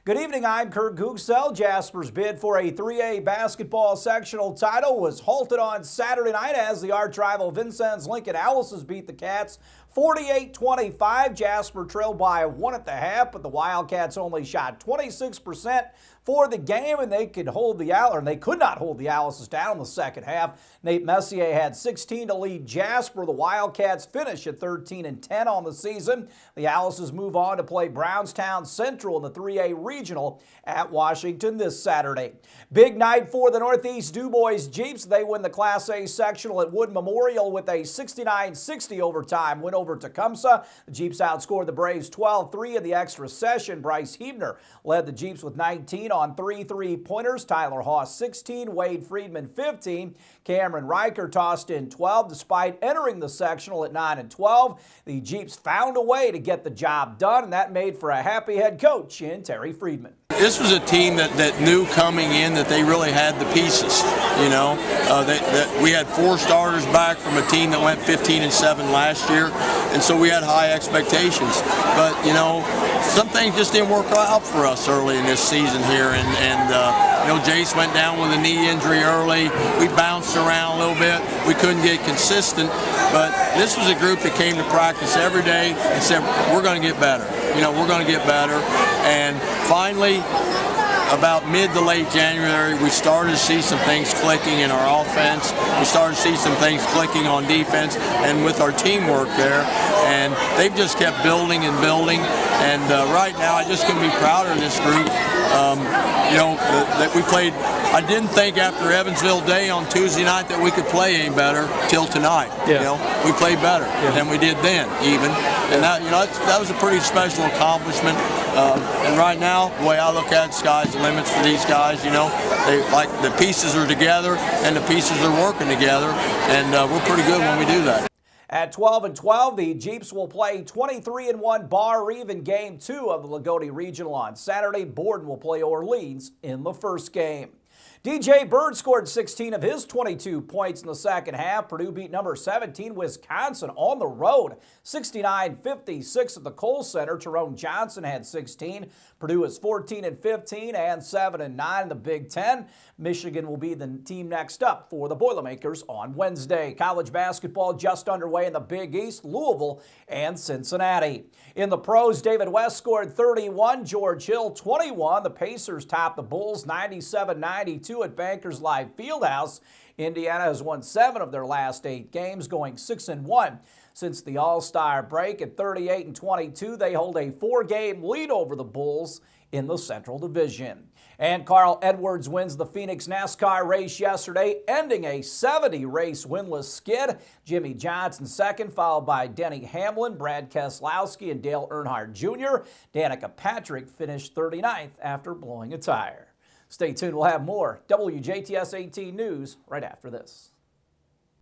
Good evening, I'm Kurt Gooksell. Jasper's bid for a 3A basketball sectional title was halted on Saturday night as the arch rival Vincennes Lincoln Owls beat the Cats 48-25. Jasper trailed by 1 at the half, but the Wildcats only shot 26% for the game, and they could not hold the Owls down in the second half. Nate Messier had 16 to lead Jasper. The Wildcats finish at 13-10 on the season. The Owls move on to play Brownstown Central in the 3A Regional at Washington this Saturday. Big night for the Northeast DuBois Jeeps. They win the Class A sectional at Wood Memorial with a 69-60 overtime win over Tecumseh. The Jeeps outscored the Braves 12-3 in the extra session. Bryce Hebner led the Jeeps with 19 on 3 3-pointers. Tyler Haas 16, Wade Friedman 15. Cameron Riker tossed in 12 despite entering the sectional at 9-12. The Jeeps found a way to get the job done, and that made for a happy head coach in Terry Friedman. This was a team that knew coming in that they really had the pieces. You know, that we had 4 starters back from a team that went 15-7 last year, and so we had high expectations. But you know, some things just didn't work out for us early in this season here, and you know, Jace went down with a knee injury early. We bounced around a little bit. We couldn't get consistent, but this was a group that came to practice every day and said, we're going to get better. You know, we're going to get better. And finally, about mid to late January, we started to see some things clicking in our offense. We started to see some things clicking on defense and with our teamwork there. And they've just kept building and building. And right now, I just couldn't be prouder of this group. You know, that we played. I didn't think after Evansville Day on Tuesday night that we could play any better till tonight. Yeah. You know, we played better than we did then, even. And that, you know, that was a pretty special accomplishment. And right now, the way I look at it, sky's the limits for these guys. You know, they like the pieces are together and the pieces are working together, and we're pretty good when we do that. At 12-12, the Jeeps will play 23-1 Bar Even Game 2 of the Lagodi Regional on Saturday. Borden will play Orleans in the first game. DJ Bird scored 16 of his 22 points in the second half. Purdue beat number 17 Wisconsin on the road, 69-56 at the Kohl Center. Tyrone Johnson had 16. Purdue is 14-15 and 7-9 in the Big Ten. Michigan will be the team next up for the Boilermakers on Wednesday. College basketball just underway in the Big East, Louisville and Cincinnati. In the pros, David West scored 31, George Hill 21. The Pacers topped the Bulls 97-92 at Bankers Live Fieldhouse. Indiana has won 7 of their last 8 games, going 6-1 since the All-Star break. At 38-22, they hold a 4-game lead over the Bulls in the Central Division. And Carl Edwards wins the Phoenix NASCAR race yesterday, ending a 70-race winless skid. Jimmy Johnson second, followed by Denny Hamlin, Brad Keselowski, and Dale Earnhardt Jr. Danica Patrick finished 39th after blowing a tire. Stay tuned, we'll have more WJTS 18 news right after this.